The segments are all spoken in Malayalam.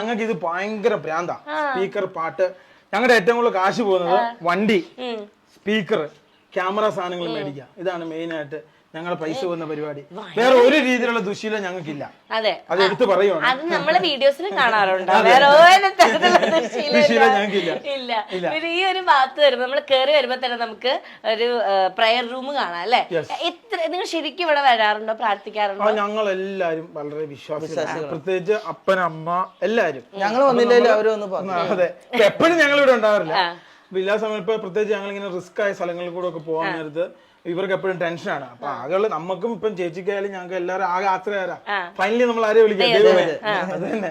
ഞങ്ങൾക്ക് ഇത് ഭയങ്കര ഭ്രാന്താ. സ്പീക്കർ, പാട്ട്. ഞങ്ങളുടെ ഏറ്റവും കൂടുതൽ കാശ് പോകുന്നത് വണ്ടി, സ്പീക്കർ, ക്യാമറ സാധനങ്ങൾ മേടിക്കുക. ഇതാണ് മെയിൻ ആയിട്ട് ഞങ്ങളുടെ പൈസ പോകുന്ന പരിപാടി. വേറെ ഒരു രീതിയിലുള്ള ദുശീലം ഞങ്ങൾക്കില്ല. അതെ, അത് എടുത്തു പറയുവാണ്. അത് നമ്മളെ വീഡിയോസിൽ കാണാറുണ്ട്. വേറെ ഒരു തരത്തിലുള്ള ദുശീലം ഞങ്ങൾക്കില്ല. ഇല്ല. പിന്നെ ഈ ഒരു ഭാഗത്ത് വരുമ്പോ നമ്മൾ കയറി വരുമ്പോ തന്നെ നമുക്ക് ഒരു പ്രയർ റൂം കാണാം അല്ലെ? എത്ര നിങ്ങൾ ശരിക്കും ഇവിടെ വരാറുണ്ടോ, പ്രാർത്ഥിക്കാറുണ്ടോ? ഞങ്ങൾ എല്ലാരും വളരെ വിശ്വാസികളാണ്. പ്രത്യേകിച്ച് അപ്പൻ, അമ്മ, എല്ലാരും. ഞങ്ങൾ വന്നില്ലല്ലോ അവര് വന്ന് പറഞ്ഞു. അതെ, എപ്പോഴും ഞങ്ങൾ ഇവിടെ ഉണ്ടാവാറില്ല. എല്ലാ സമയം ഇപ്പൊ പ്രത്യേകിച്ച് ഞങ്ങൾ ഇങ്ങനെ റിസ്ക് ആയ സ്ഥലങ്ങളിൽ കൂടെ ഒക്കെ പോകാൻ നേരത്ത് ഇവർക്ക് എപ്പോഴും ടെൻഷനാണ്. അപ്പൊ ആകെ നമുക്കും ഇപ്പം ചേച്ചിക്കായാലും ഞങ്ങൾക്ക് എല്ലാവരും ആകെ ആശ്രയാരാ. ഫൈനലി നമ്മൾ ആരെയും വിളിക്കാം, ദൈവമേ. അത് തന്നെ.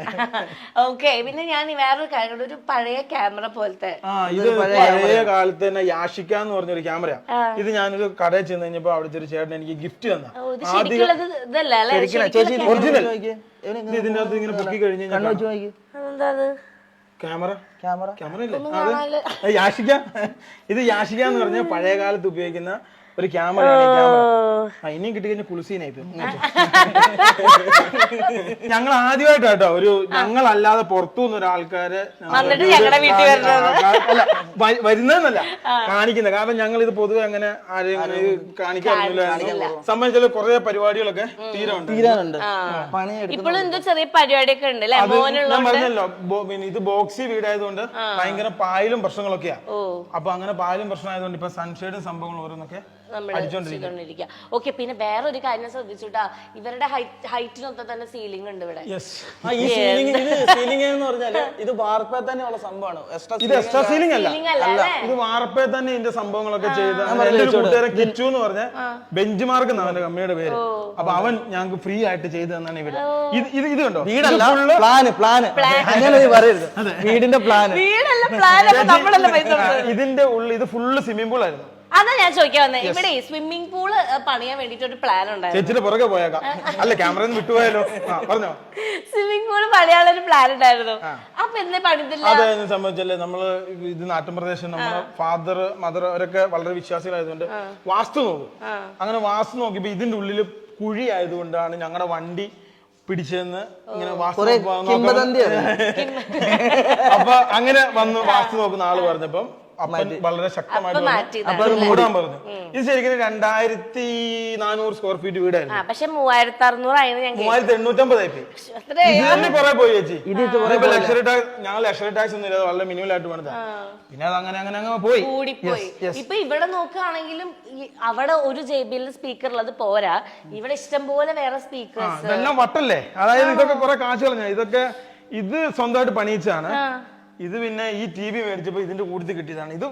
ഓക്കെ. പിന്നെ ഞാൻ വേറൊരു കാര്യം, ഒരു പഴയ ക്യാമറ പോലത്തെ ഇത് പഴയ കാലത്ത് തന്നെ യാഷിക്ക എന്ന് പറഞ്ഞൊരു ക്യാമറ. ഇത് ഞാനൊരു കടയിൽ ചെന്ന് കഴിഞ്ഞപ്പോ അവിടുത്തെ ഒരു ചേട്ടൻ എനിക്ക് ഗിഫ്റ്റ് തന്ന ഒറിജിനൽ. ഇതിന്റെ അകത്ത് ഇങ്ങനെ പൊക്കി കഴിഞ്ഞ് ക്യാമറ ക്യാമറ ഇല്ലേ, യാഷിക്ക. ഇത് യാഷിക്ക എന്ന് പറഞ്ഞ പഴയ കാലത്ത് ഉപയോഗിക്കുന്ന ഒരു ക്യാമറയാണ്. ഇനിയും കിട്ടി കഴിഞ്ഞ കുളിസീനായി. ഞങ്ങൾ ആദ്യമായിട്ടോ ഒരു ഞങ്ങളല്ലാതെ പുറത്തു നിന്ന് ഒരാൾക്കാര് വരുന്നതെന്നല്ല കാണിക്കുന്നത്. കാരണം ഞങ്ങൾ ഇത് പൊതുവെ അങ്ങനെ ആരെയും അങ്ങനെ കാണിക്കാറില്ല. സംബന്ധിച്ചാൽ കുറെ പരിപാടികളൊക്കെ തീരാനുണ്ട്. ഇപ്പോഴും എന്തോ ചെറിയ പരിപാടിയൊക്കെ ഉണ്ട്. ഞാൻ പറഞ്ഞല്ലോ, ഇത് ബോക്സി വീടായതുകൊണ്ട് ഭയങ്കര പായലും പ്രശ്നങ്ങളൊക്കെയാ. അപ്പൊ അങ്ങനെ പായലും പ്രശ്നമായതുകൊണ്ട് ഇപ്പൊ സൺഷെയ്ഡും സംഭവങ്ങളും ഓരോന്നൊക്കെ അടിച്ചോണ്ടിരിക്കുക. ഓക്കെ. പിന്നെ വേറൊരു കാര്യം ശ്രദ്ധിച്ചുട്ടാ, ഇവരുടെ ഹൈറ്റിനൊക്കെ തന്നെ സീലിംഗ് ഉണ്ട് ഇവിടെ. സീലിംഗ് എന്ന് പറഞ്ഞാല് ഇത് വാർപ്പേ തന്നെയുള്ള സംഭവമാണ്. ഇത് എക്സ്ട്രാ സീലിംഗ് അല്ല, ഇത് വാർപ്പേ തന്നെ ഇതിന്റെ സംഭവങ്ങളൊക്കെ ചെയ്ത് എന്റെ ഒരു കൂട്ടുകാരൻ കിച്ചു എന്ന് പറഞ്ഞ ബെഞ്ച് മാർക്ക് എന്നാണ് അവന്റെ കമ്പനിയുടെ പേര്. അപ്പൊ അവൻ ഞങ്ങൾക്ക് ഫ്രീ ആയിട്ട് ചെയ്തു തന്നാണ് ഇവിടെ. ഇത് കണ്ടോ, വീടല്ല പ്ലാന് അങ്ങനെ പറയരുത്. വീടിന്റെ പ്ലാൻ ഇതിന്റെ ഉള്ളിൽ ഇത് ഫുള്ള് സ്വിമ്മിംഗ് പൂൾ ആയിരുന്നു. അതാ ഞാൻ ചോദിക്കാൻ വന്നത്. ഇവിടെ സ്വിമ്മിംഗ് പൂള് പണിയാൻ വേണ്ടിട്ട് ഒരു പ്ലാൻ ഉണ്ടായിരുന്നു. ചേച്ചിയുടെ പുറകെ പോയേക്കാം. അല്ല, ക്യാമറ വിട്ടുപോയാലോ? പറഞ്ഞോ. സ്വിമ്മിംഗ് പൂള് പണിയാനുള്ള ഒരു പ്ലാൻ ഉണ്ടായിരുന്നു. അപ്പൊ എന്നെ പണിതില്ല. അതെ, സംബന്ധിച്ചല്ലേ നമ്മള് ഇത് നാട്ടിൻ പ്രദേശം, നമ്മുടെ ഫാദർ മദർ അവരൊക്കെ വളരെ വിശ്വാസികളായതുകൊണ്ട് വാസ്തു നോക്കും. അങ്ങനെ വാസ്തു നോക്കിയപ്പോ ഇതിന്റെ ഉള്ളില് കുഴി ആയതുകൊണ്ടാണ് ഞങ്ങളുടെ വണ്ടി പിടിച്ചെന്ന് ഇങ്ങനെ വാസ്തു അപ്പൊ അങ്ങനെ വന്ന് വാസ്തു നോക്കുന്ന ആള് പറഞ്ഞപ്പം അപ്പൻ വളരെ ശക്തമായിട്ട് മൂടാൻ പറഞ്ഞു. ഇത് ശരിക്കും 2400 സ്ക്വയർ ഫീറ്റ് വീടായിരുന്നു. പക്ഷെ 3600 3850 ആയി പോയി. ഇതിന് കുറെ പോയി ചേച്ചി. ലക്ഷറി ടാക്സ്, ഞങ്ങൾ ലക്ഷറി ടാക്സ് ഒന്നും ഇല്ലാതെ വളരെ മിനിമൽ ആയിട്ട് പണിതാ. പിന്നെ അത് അങ്ങനെ പോയി. ഇപ്പൊ ഇവിടെ നോക്കുകയാണെങ്കിലും അവിടെ ഒരു JBL സ്പീക്കർ ഉള്ളത് പോരാ, ഇവിടെ ഇഷ്ടം പോലെ വേറെ സ്പീക്കേഴ്സ്. ഇതെല്ലാം വട്ടല്ലേ, അതായത് ഇതൊക്കെ കുറെ കാശ് കളഞ്ഞ. ഇത് സ്വന്തമായിട്ട് പണിയിച്ചാണ്. ഇത് പിന്നെ ഈ TV മേടിച്ചപ്പോ ഇതിന്റെ കൂടുതൽ കിട്ടിയതാണ്. ഇത്